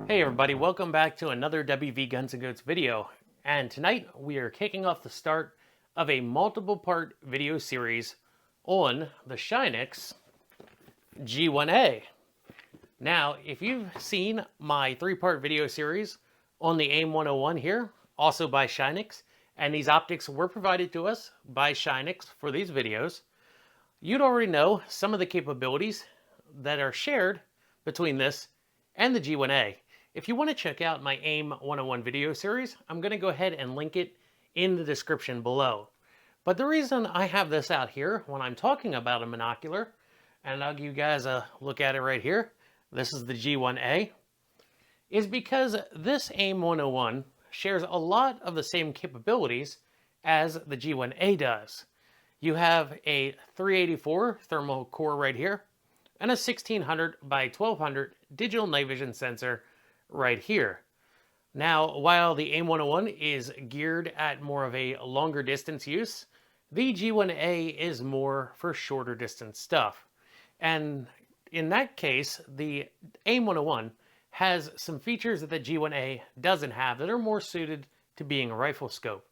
Hey everybody, welcome back to another WV Guns and Goats video. And tonight we are kicking off the start of a multiple part video series on the Shinenyx G1A. Now, if you've seen my 3-part video series on the AIM 101 here, also by Shinenyx, and these optics were provided to us by Shinenyx for these videos, you'd already know some of the capabilities that are shared between this and the G1A. If you want to check out my AIM 101 video series, I'm going to go ahead and link it in the description below. But the reason I have this out here when I'm talking about a monocular, and I'll give you guys a look at it right here, this is the G1A, is because this AIM 101 shares a lot of the same capabilities as the G1A does. You have a 384 thermal core right here, and a 1600 by 1200 digital night vision sensor right here. Now, while the AIM 101 is geared at more of a longer distance use, the G1A is more for shorter distance stuff. And in that case, the AIM 101 has some features that the G1A doesn't have that are more suited to being a rifle scope.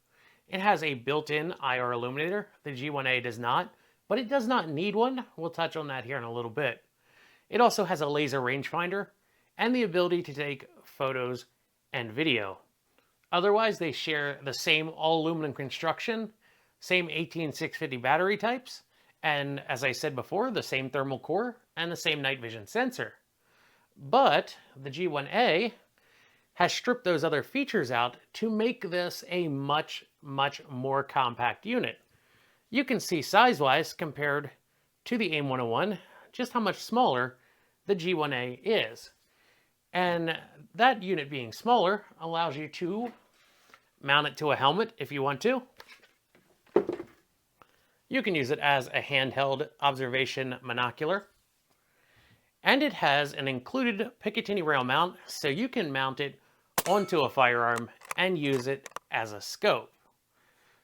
It has a built-in IR illuminator. The G1A does not, but it does not need one. We'll touch on that here in a little bit. It also has a laser rangefinder and the ability to take photos and video. Otherwise, they share the same all-aluminum construction, same 18650 battery types, and as I said before, the same thermal core and the same night vision sensor. But the G1A has stripped those other features out to make this a much more compact unit. You can see size-wise compared to the AIM 101 just how much smaller the G1A is. And that unit being smaller allows you to mount it to a helmet if you want to. You can use it as a handheld observation monocular. And it has an included Picatinny rail mount, so you can mount it onto a firearm and use it as a scope.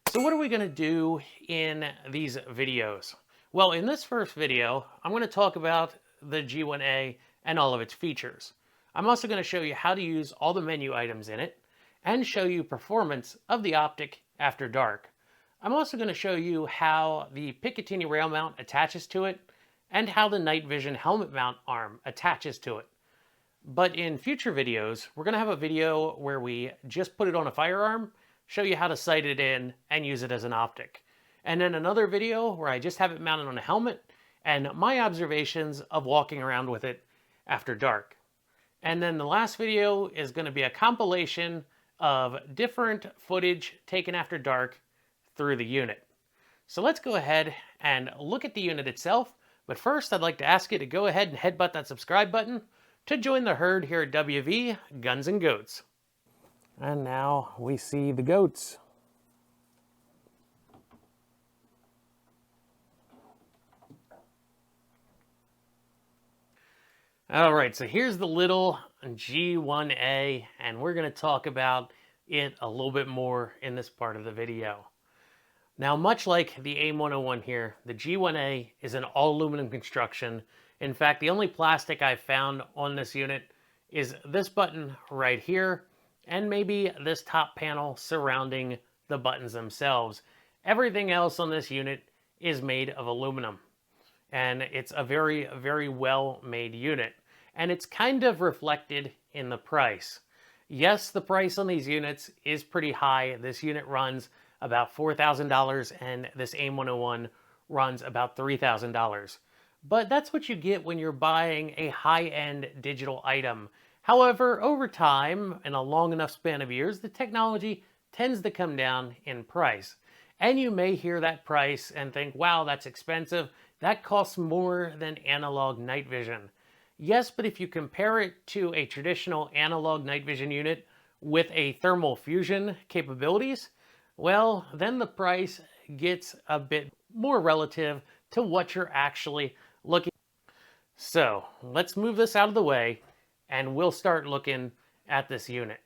So what are we going to do in these videos? Well, in this first video, I'm going to talk about the G1A and all of its features. I'm also going to show you how to use all the menu items in it and show you performance of the optic after dark. I'm also going to show you how the Picatinny rail mount attaches to it and how the night vision helmet mount arm attaches to it. But in future videos, we're going to have a video where we just put it on a firearm, show you how to sight it in and use it as an optic. And then another video where I just have it mounted on a helmet and my observations of walking around with it after dark. And then the last video is going to be a compilation of different footage taken after dark through the unit. So let's go ahead and look at the unit itself. But first, I'd like to ask you to go ahead and headbutt that subscribe button to join the herd here at WV Guns and Goats. And now we see the goats. All right, so here's the little G1A, and we're going to talk about it a little bit more in this part of the video. Now, much like the AIM 101 here, the G1A is an all-aluminum construction. In fact, the only plastic I've found on this unit is this button right here, and maybe this top panel surrounding the buttons themselves. Everything else on this unit is made of aluminum. And it's a very well-made unit. And it's kind of reflected in the price. Yes, the price on these units is pretty high. This unit runs about $4,000 and this AIM 101 runs about $3,000. But that's what you get when you're buying a high-end digital item. However, over time, in a long enough span of years, the technology tends to come down in price. And you may hear that price and think, wow, that's expensive. That costs more than analog night vision. Yes, but if you compare it to a traditional analog night vision unit with a thermal fusion capabilities, well, then the price gets a bit more relative to what you're actually looking at. So let's move this out of the way and we'll start looking at this unit.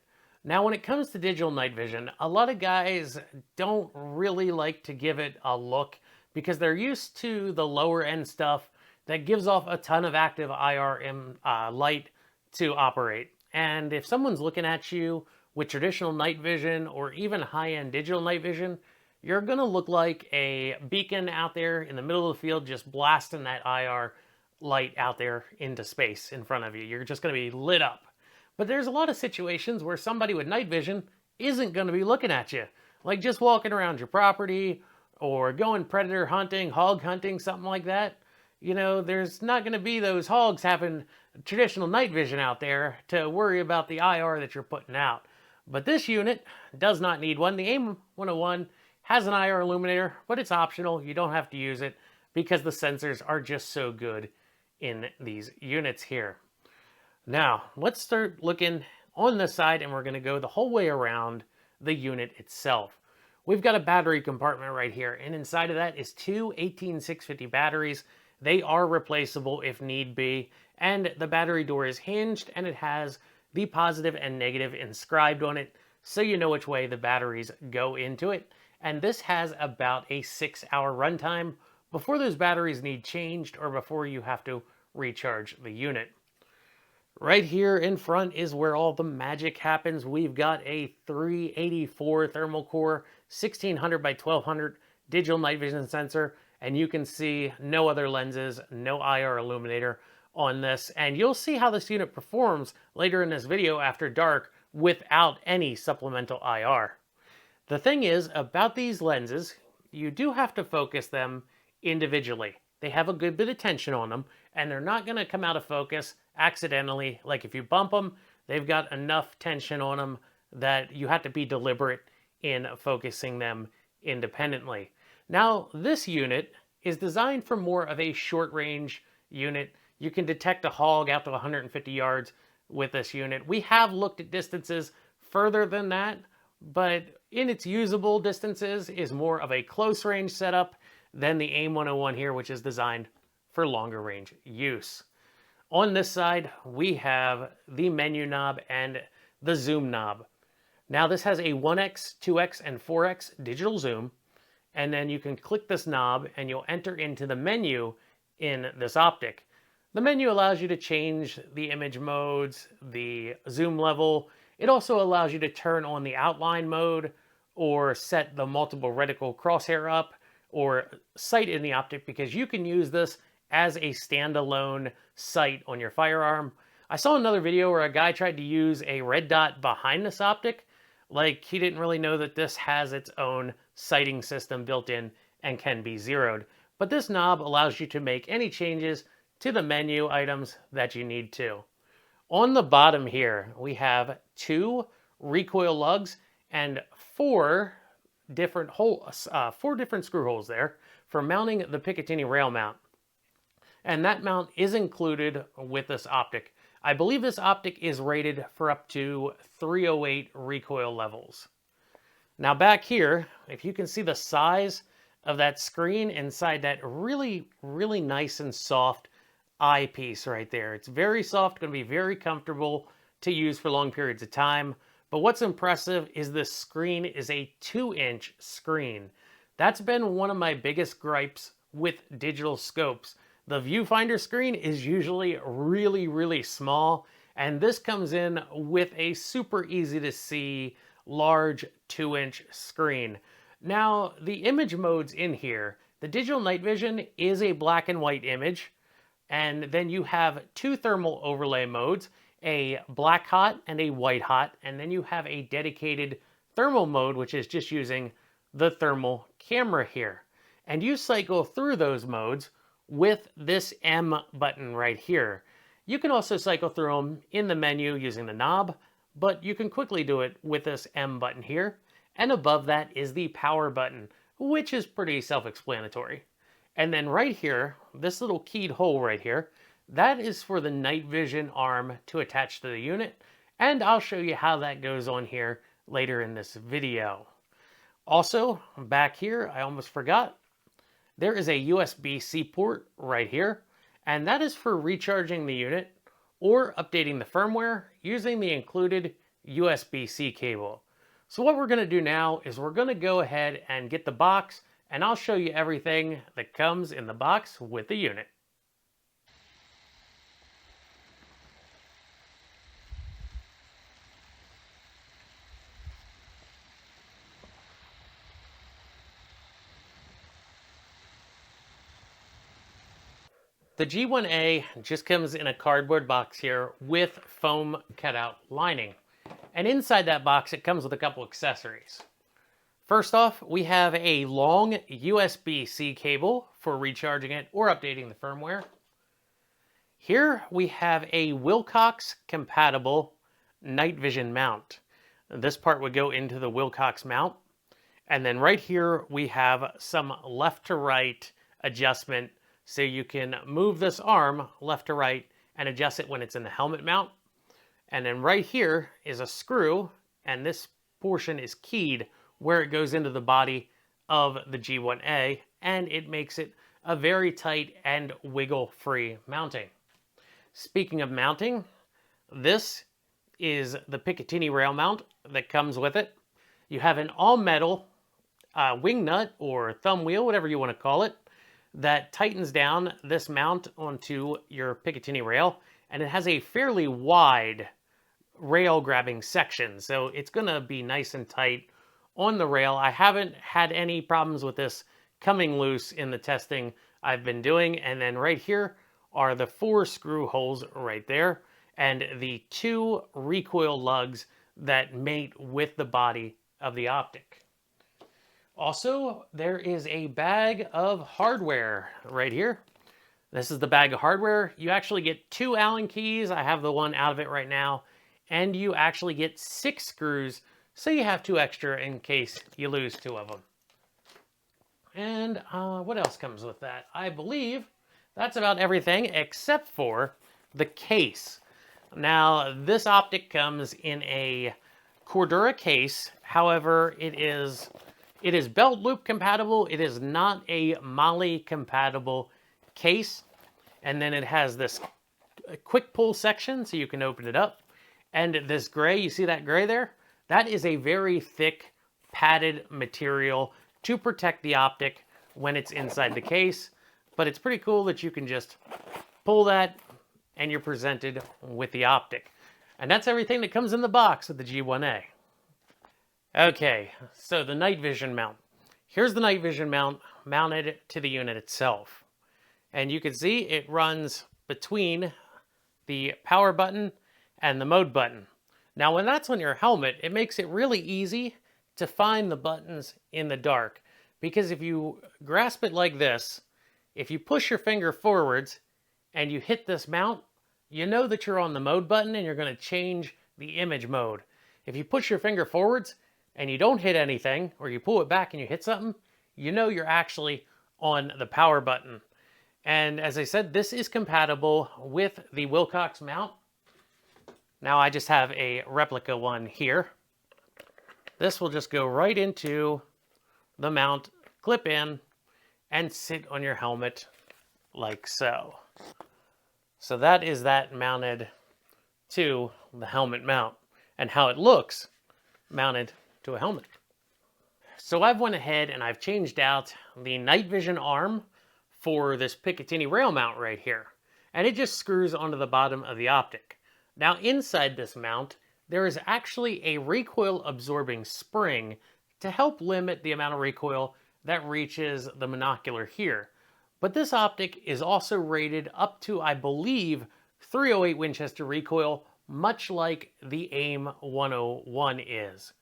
Now, when it comes to digital night vision, a lot of guys don't really like to give it a look because they're used to the lower end stuff that gives off a ton of active IR light to operate. And if someone's looking at you with traditional night vision or even high-end digital night vision, you're going to look like a beacon out there in the middle of the field just blasting that IR light out there into space in front of you. You're just going to be lit up. But there's a lot of situations where somebody with night vision isn't going to be looking at you. Like just walking around your property or going predator hunting, hog hunting, something like that. You know, there's not going to be those hogs having traditional night vision out there to worry about the IR that you're putting out. But this unit does not need one. The AIM 101 has an IR illuminator, but it's optional. You don't have to use it because the sensors are just so good in these units here. Now, let's start looking on this side, and we're going to go the whole way around the unit itself. We've got a battery compartment right here, and inside of that is two 18650 batteries. They are replaceable if need be, and the battery door is hinged, and it has the positive and negative inscribed on it, so you know which way the batteries go into it. And this has about a 6-hour runtime before those batteries need changed or before you have to recharge the unit. Right here in front is where all the magic happens. We've got a 384 thermal core, 1600 by 1200 digital night vision sensor, and you can see no other lenses, no IR illuminator on this. And you'll see how this unit performs later in this video after dark without any supplemental IR. The thing is, about these lenses, you do have to focus them individually. They have a good bit of tension on them, and they're not going to come out of focus accidentally. Like if you bump them, they've got enough tension on them that you have to be deliberate in focusing them independently. Now, this unit is designed for more of a short-range unit. You can detect a hog out to 150 yards with this unit. We have looked at distances further than that, but in its usable distances is more of a close-range setup than the AIM 101 here, which is designed for longer range use. On this side, we have the menu knob and the zoom knob. Now this has a 1x, 2x, and 4x digital zoom, and then you can click this knob and you'll enter into the menu in this optic. The menu allows you to change the image modes, the zoom level. It also allows you to turn on the outline mode or set the multiple reticle crosshair up or sight in the optic, because you can use this as a standalone sight on your firearm. I saw another video where a guy tried to use a red dot behind this optic. Like, he didn't really know that this has its own sighting system built in and can be zeroed. But this knob allows you to make any changes to the menu items that you need to. On the bottom here, we have two recoil lugs and four different screw holes there for mounting the Picatinny rail mount. And that mount is included with this optic. I believe this optic is rated for up to 308 recoil levels. Now back here, if you can see the size of that screen inside that really, really nice and soft eyepiece right there. It's very soft, going to be very comfortable to use for long periods of time. But what's impressive is this screen is a 2-inch screen. That's been one of my biggest gripes with digital scopes. The viewfinder screen is usually really, really small, and this comes in with a super easy to see large 2-inch screen. Now, the image modes in here, the digital night vision is a black and white image, and then you have two thermal overlay modes, a black hot and a white hot, and then you have a dedicated thermal mode, which is just using the thermal camera here. And you cycle through those modes with this M button right here. You can also cycle through them in the menu using the knob, but you can quickly do it with this M button here. And above that is the power button, which is pretty self-explanatory. And then right here, this little keyed hole right here, that is for the night vision arm to attach to the unit, and I'll show you how that goes on here later in this video. Also, back here, I almost forgot, there is a USB-C port right here, and that is for recharging the unit or updating the firmware using the included USB-C cable. So what we're going to do now is we're going to go ahead and get the box, and I'll show you everything that comes in the box with the unit. The G1A just comes in a cardboard box here with foam cutout lining. And inside that box, it comes with a couple accessories. First off, we have a long USB-C cable for recharging it or updating the firmware. Here we have a Wilcox compatible night vision mount. This part would go into the Wilcox mount. And then right here we have some left to right adjustment so you can move this arm left to right and adjust it when it's in the helmet mount. And then right here is a screw, and this portion is keyed where it goes into the body of the G1A, and it makes it a very tight and wiggle-free mounting. Speaking of mounting, this is the Picatinny rail mount that comes with it. You have an all-metal wing nut or thumb wheel, whatever you want to call it, that tightens down this mount onto your Picatinny rail, and it has a fairly wide rail grabbing section, so it's going to be nice and tight on the rail. I haven't had any problems with this coming loose in the testing I've been doing. And then right here are the 4 screw holes right there and the 2 recoil lugs that mate with the body of the optic. Also, there is a bag of hardware right here. This is the bag of hardware. You actually get 2 Allen keys. I have the one out of it right now. And you actually get 6 screws, so you have 2 extra in case you lose 2 of them. And what else comes with that? I believe that's about everything except for the case. Now, this optic comes in a Cordura case. However, it is belt loop compatible. It is not a Molly compatible case. And then it has this quick pull section so you can open it up. And this gray, you see that gray there? That is a very thick padded material to protect the optic when it's inside the case. But it's pretty cool that you can just pull that and you're presented with the optic. And that's everything that comes in the box of the G1A. Okay, so the night vision mount. Here's the night vision mount mounted to the unit itself. And you can see it runs between the power button and the mode button. Now, when that's on your helmet, it makes it really easy to find the buttons in the dark. Because if you grasp it like this, if you push your finger forwards and you hit this mount, you know that you're on the mode button and you're going to change the image mode. If you push your finger forwards and you don't hit anything, or you pull it back and you hit something, you know you're actually on the power button. And as I said, this is compatible with the Wilcox mount. Now I just have a replica one here. This will just go right into the mount, clip in, and sit on your helmet like so. So that is that mounted to the helmet mount and how it looks mounted to a helmet. So I've went ahead and I've changed out the night vision arm for this Picatinny rail mount right here. And it just screws onto the bottom of the optic. Now inside this mount, there is actually a recoil absorbing spring to help limit the amount of recoil that reaches the monocular here. But this optic is also rated up to, I believe, 308 Winchester recoil, much like the AIM 101 is.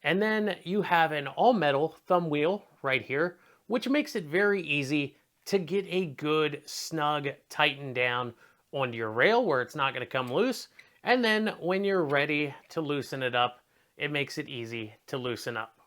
And then you have an all-metal thumb wheel right here, which makes it very easy to get a good, snug, tighten down onto your rail where it's not going to come loose. And then when you're ready to loosen it up, it makes it easy to loosen up.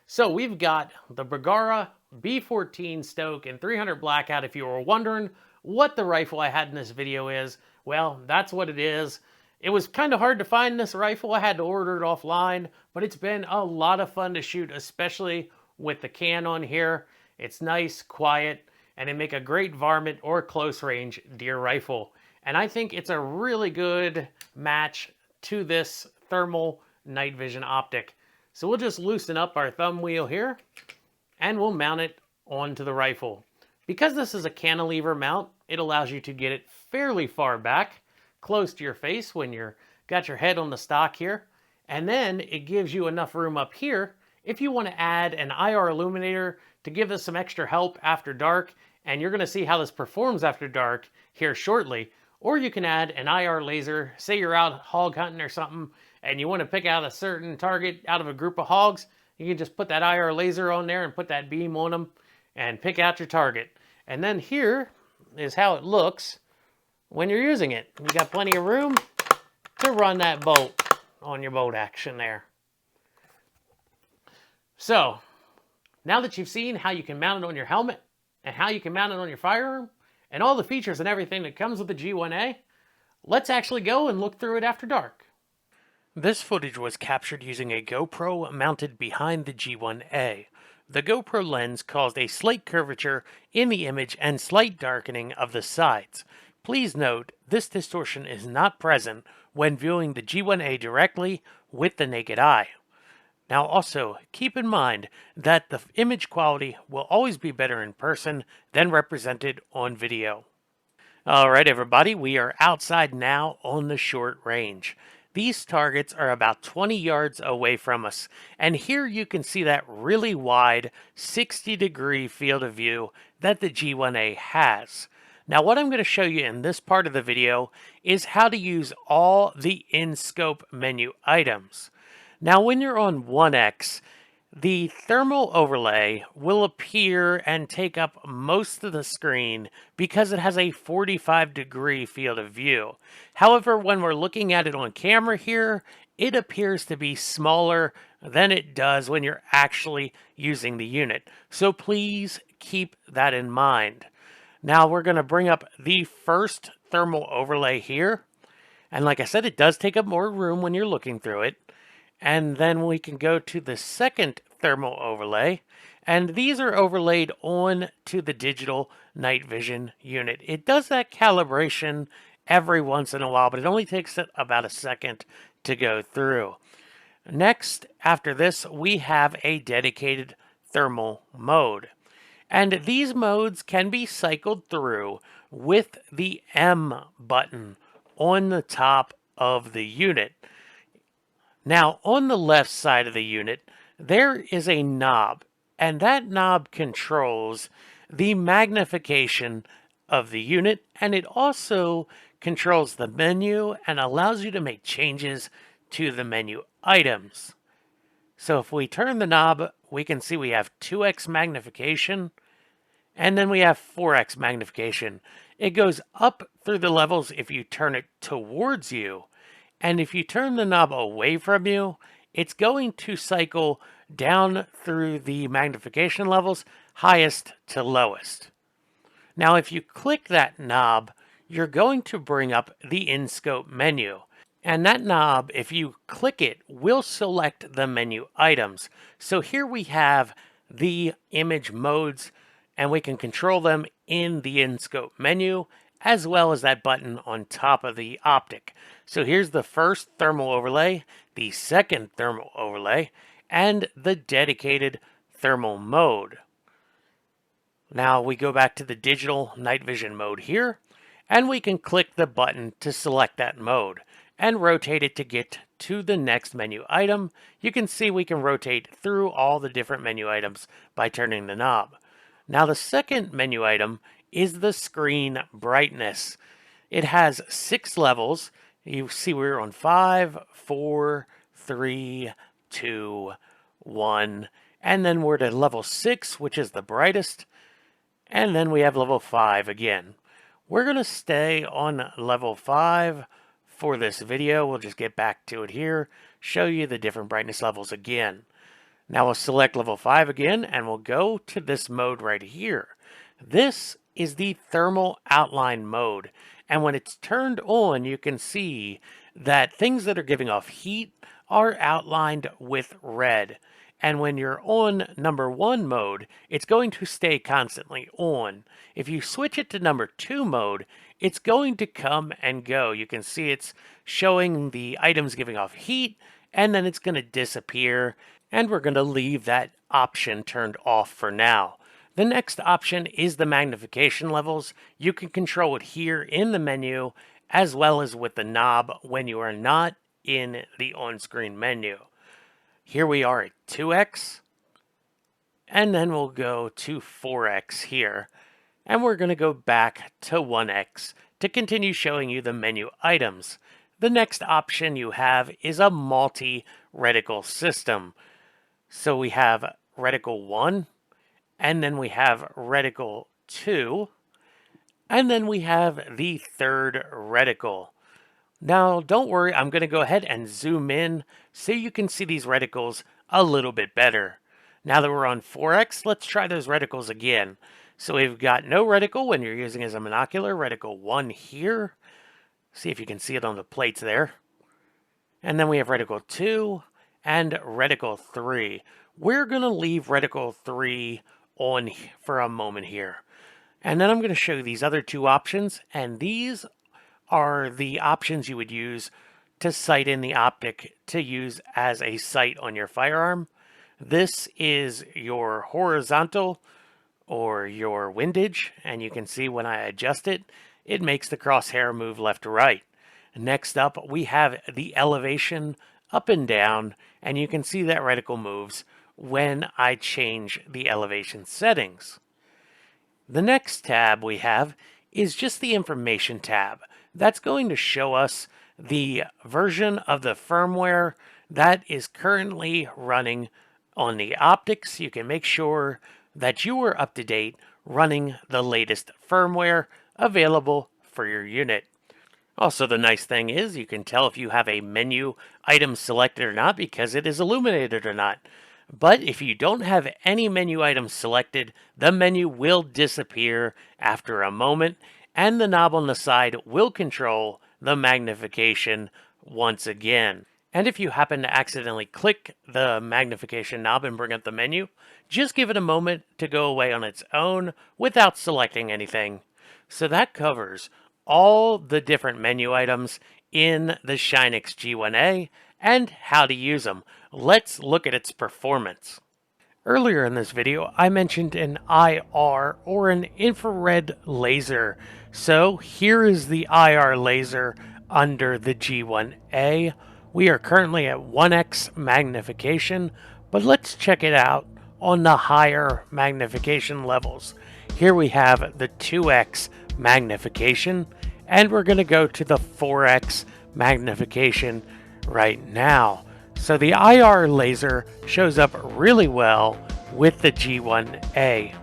So we've got the Bergara B14 Stoke and 300 Blackout. If you were wondering what the rifle I had in this video is, well, that's what it is. It was kind of hard to find this rifle. I had to order it offline, but it's been a lot of fun to shoot, especially with the can on here. It's nice, quiet, and it make a great varmint or close range deer rifle. And I think it's a really good match to this thermal night vision optic. So we'll just loosen up our thumb wheel here and we'll mount it onto the rifle. Because this is a cantilever mount, it allows you to get it fairly far back, close to your face when you're got your head on the stock here. And then it gives you enough room up here if you want to add an IR illuminator to give us some extra help after dark and you're going to see how this performs after dark here shortly. Or you can add an IR laser. Say you're out hog hunting or something, and you want to pick out a certain target out of a group of hogs. You can just put that IR laser on there and put that beam on them and pick out your target. And then here is how it looks when you're using it. You got plenty of room to run that bolt on your bolt action there. So, now that you've seen how you can mount it on your helmet and how you can mount it on your firearm and all the features and everything that comes with the G1A, let's actually go and look through it after dark. This footage was captured using a GoPro mounted behind the G1A. The GoPro lens caused a slight curvature in the image and slight darkening of the sides. Please note, this distortion is not present when viewing the G1A directly with the naked eye. Now also, keep in mind that the image quality will always be better in person than represented on video. Alright everybody, we are outside now on the short range. These targets are about 20 yards away from us, and here you can see that really wide 60-degree field of view that the G1A has. Now what I'm going to show you in this part of the video is how to use all the in-scope menu items. Now when you're on 1X, the thermal overlay will appear and take up most of the screen because it has a 45-degree field of view. However, when we're looking at it on camera here, it appears to be smaller than it does when you're actually using the unit. So please keep that in mind. Now we're going to bring up the first thermal overlay here. And like I said, it does take up more room when you're looking through it. And then we can go to the second thermal overlay, and these are overlaid on to the digital night vision unit. It does that calibration every once in a while, but it only takes it about a second to go through. Next, after this, we have a dedicated thermal mode. And these modes can be cycled through with the M button on the top of the unit. Now, on the left side of the unit, there is a knob, and that knob controls the magnification of the unit, and it also controls the menu and allows you to make changes to the menu items. So if we turn the knob, we can see we have 2x magnification, and then we have 4x magnification. It goes up through the levels if you turn it towards you. And if you turn the knob away from you, it's going to cycle down through the magnification levels, highest to lowest. Now, if you click that knob, you're going to bring up the in-scope menu. And that knob, if you click it, will select the menu items. So here we have the image modes, and we can control them in the in-scope menu, as well as that button on top of the optic. So here's the first thermal overlay, the second thermal overlay, and the dedicated thermal mode. Now we go back to the digital night vision mode here, and we can click the button to select that mode and rotate it to get to the next menu item. You can see we can rotate through all the different menu items by turning the knob. Now the second menu item is the screen brightness. It has 6 levels. You see we're on 5, 4, 3, 2, 1, and then we're to level 6, which is the brightest, and then we have level 5 again. We're going to stay on level 5 for this video. We'll just get back to it here, show you the different brightness levels again. Now we'll select level 5 again, and we'll go to this mode right here. This is the thermal outline mode, and when it's turned on, you can see that things that are giving off heat are outlined with red. And when you're on number 1 mode, it's going to stay constantly on. If you switch it to number 2 mode, it's going to come and go. You can see it's showing the items giving off heat, and then it's going to disappear, and we're going to leave that option turned off for now. The next option is the magnification levels. You can control it here in the menu, as well as with the knob when you are not in the on-screen menu. Here we are at 2x, and then we'll go to 4x here. and we're going to go back to 1X to continue showing you the menu items. The next option you have is a multi-reticle system. So we have reticle 1, and then we have reticle 2, and then we have the third reticle. Now, don't worry, I'm going to go ahead and zoom in so you can see these reticles a little bit better. Now that we're on 4X, let's try those reticles again. So we've got no reticle when you're using as a monocular, reticle 1 here. See if you can see it on the plates there. And then we have reticle 2 and reticle 3. We're going to leave reticle 3 on for a moment here. And then I'm going to show you these other two options, and these are the options you would use to sight in the optic to use as a sight on your firearm. This is your horizontal or your windage, and you can see when I adjust it, it makes the crosshair move left to right. Next up, we have the elevation up and down, and you can see that reticle moves when I change the elevation settings. The next tab we have is just the information tab. That's going to show us the version of the firmware that is currently running on the optics. You can make sure that you are up to date running the latest firmware available for your unit. Also, the nice thing is you can tell if you have a menu item selected or not because it is illuminated or not. But if you don't have any menu items selected, the menu will disappear after a moment, and the knob on the side will control the magnification once again. And if you happen to accidentally click the magnification knob and bring up the menu, just give it a moment to go away on its own without selecting anything. So that covers all the different menu items in the Shinenyx G1A and how to use them. Let's look at its performance. Earlier in this video, I mentioned an IR or an infrared laser. So here is the IR laser under the G1A. We are currently at 1x magnification, but let's check it out on the higher magnification levels. Here we have the 2x magnification, and we're going to go to the 4x magnification right now. So the IR laser shows up really well with the G1A.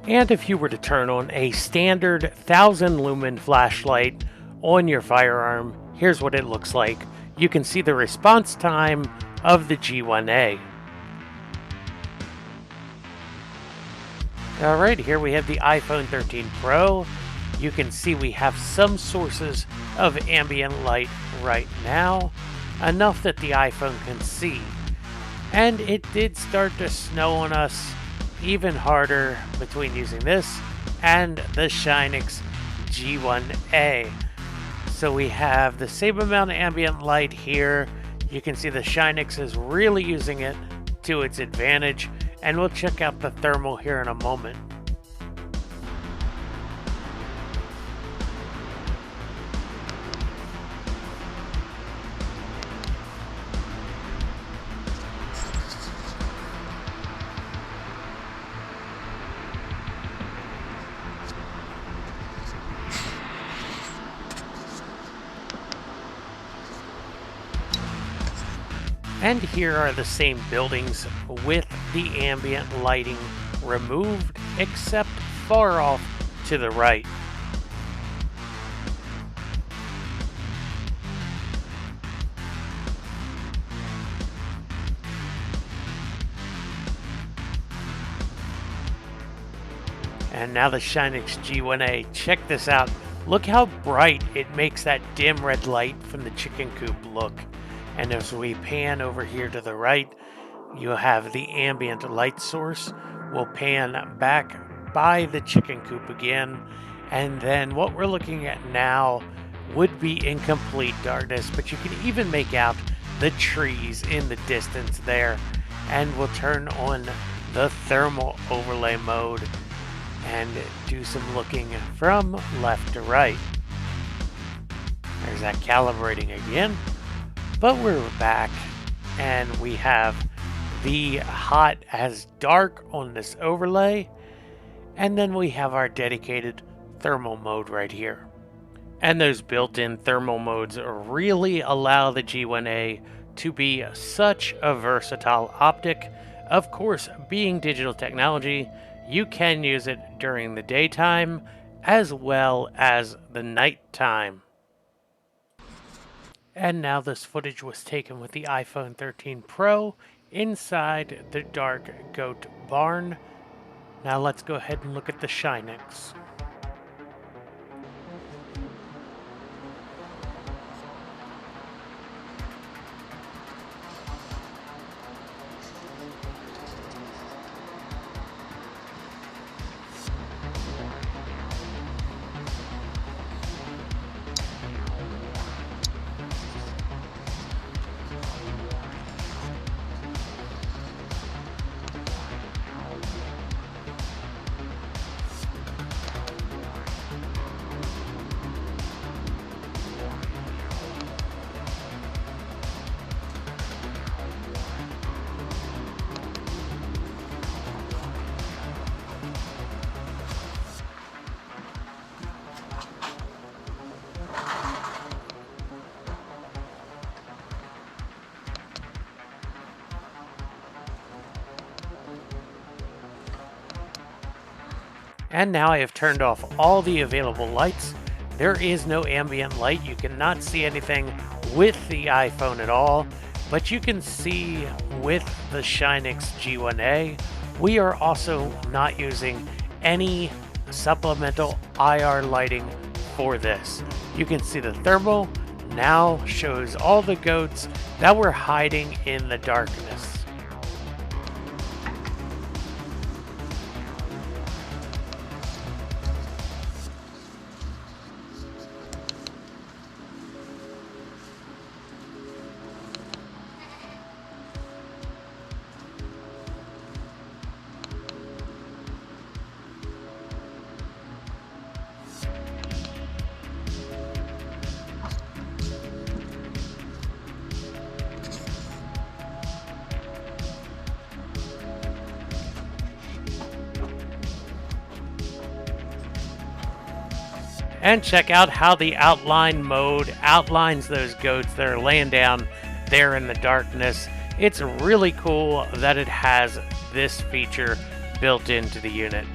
And if you were to turn on a standard 1000 lumen flashlight on your firearm, here's what it looks like. You can see the response time of the G1A. Alright, here we have the iPhone 13 Pro. You can see we have some sources of ambient light right now, enough that the iPhone can see. And it did start to snow on us even harder between using this and the Shinenyx G1A. So we have the same amount of ambient light here. You can see the Shinenyx is really using it to its advantage, and we'll check out the thermal here in a moment. And here are the same buildings with the ambient lighting removed, except far off to the right. And now the Shinenyx G1A, check this out. Look how bright it makes that dim red light from the chicken coop look. And as we pan over here to the right, you have the ambient light source. We'll pan back by the chicken coop again. And then what we're looking at now would be in complete darkness, but you can even make out the trees in the distance there. And we'll turn on the thermal overlay mode and do some looking from left to right. There's that calibrating again. But we're back, and we have the hot as dark on this overlay, And then we have our dedicated thermal mode right here. And those built-in thermal modes really allow the G1A to be such a versatile optic. Of course, being digital technology, you can use it during the daytime as well as the nighttime. And now this footage was taken with the iPhone 13 Pro inside the dark goat barn. Now let's go ahead and look at the Shinenyx. And now I have turned off all the available lights. There is no ambient light. You cannot see anything with the iPhone at all, but you can see with the Shinenyx G1A. We are also not using any supplemental IR lighting for this. You can see the thermal now shows all the goats that were hiding in the darkness. And check out how the outline mode outlines those goats that are laying down there in the darkness. It's really cool that it has this feature built into the unit.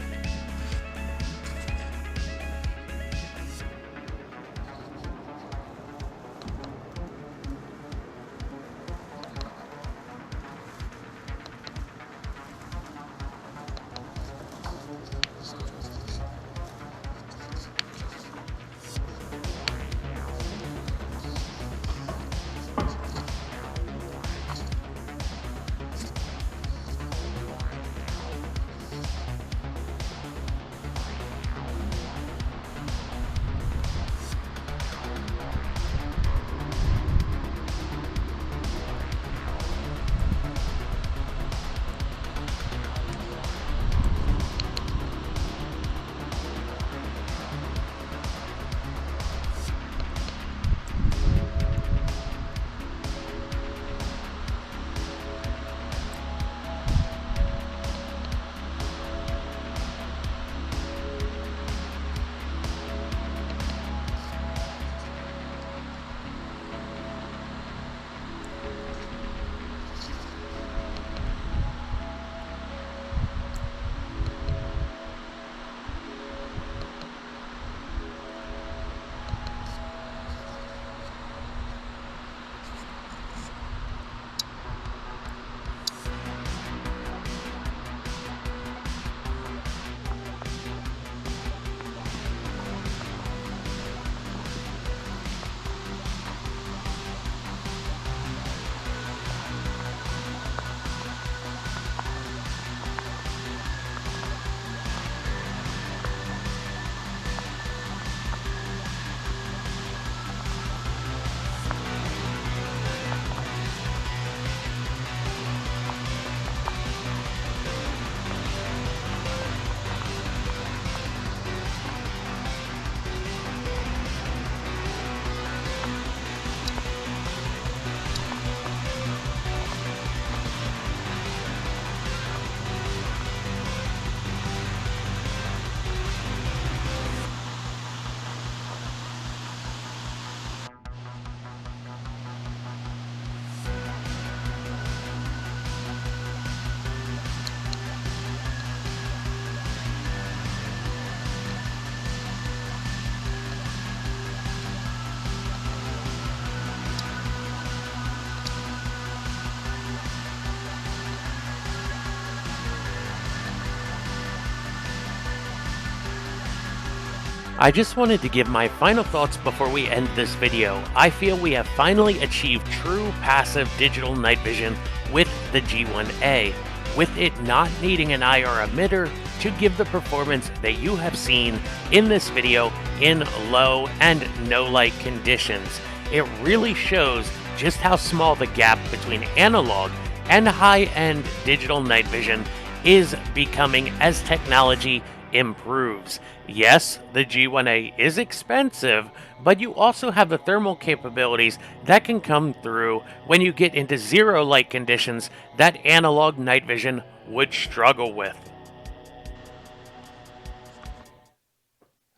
I just wanted to give my final thoughts before we end this video. I feel we have finally achieved true passive digital night vision with the G1A, with it not needing an IR emitter to give the performance that you have seen in this video in low and no light conditions. It really shows just how small the gap between analog and high-end digital night vision is becoming as technology improves. Yes, the G1A is expensive, but you also have the thermal capabilities that can come through when you get into zero light conditions that analog night vision would struggle with.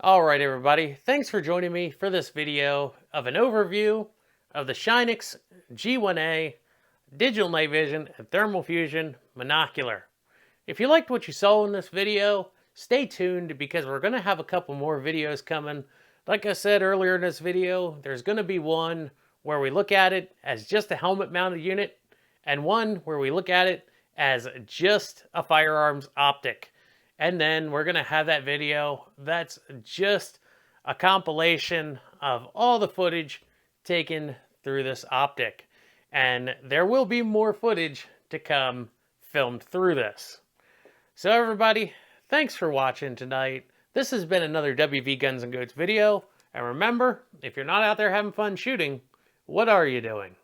Alright everybody, thanks for joining me for this video of an overview of the Shinenyx G1A digital night vision and thermal fusion monocular. If you liked what you saw in this video, stay tuned because we're going to have a couple more videos coming. Like I said earlier in this video, there's going to be one where we look at it as just a helmet mounted unit and one where we look at it as just a firearms optic. And then we're going to have that video that's just a compilation of all the footage taken through this optic. And there will be more footage to come filmed through this. So everybody, thanks for watching tonight. This has been another WV Guns and Goats video. And remember, if you're not out there having fun shooting, what are you doing?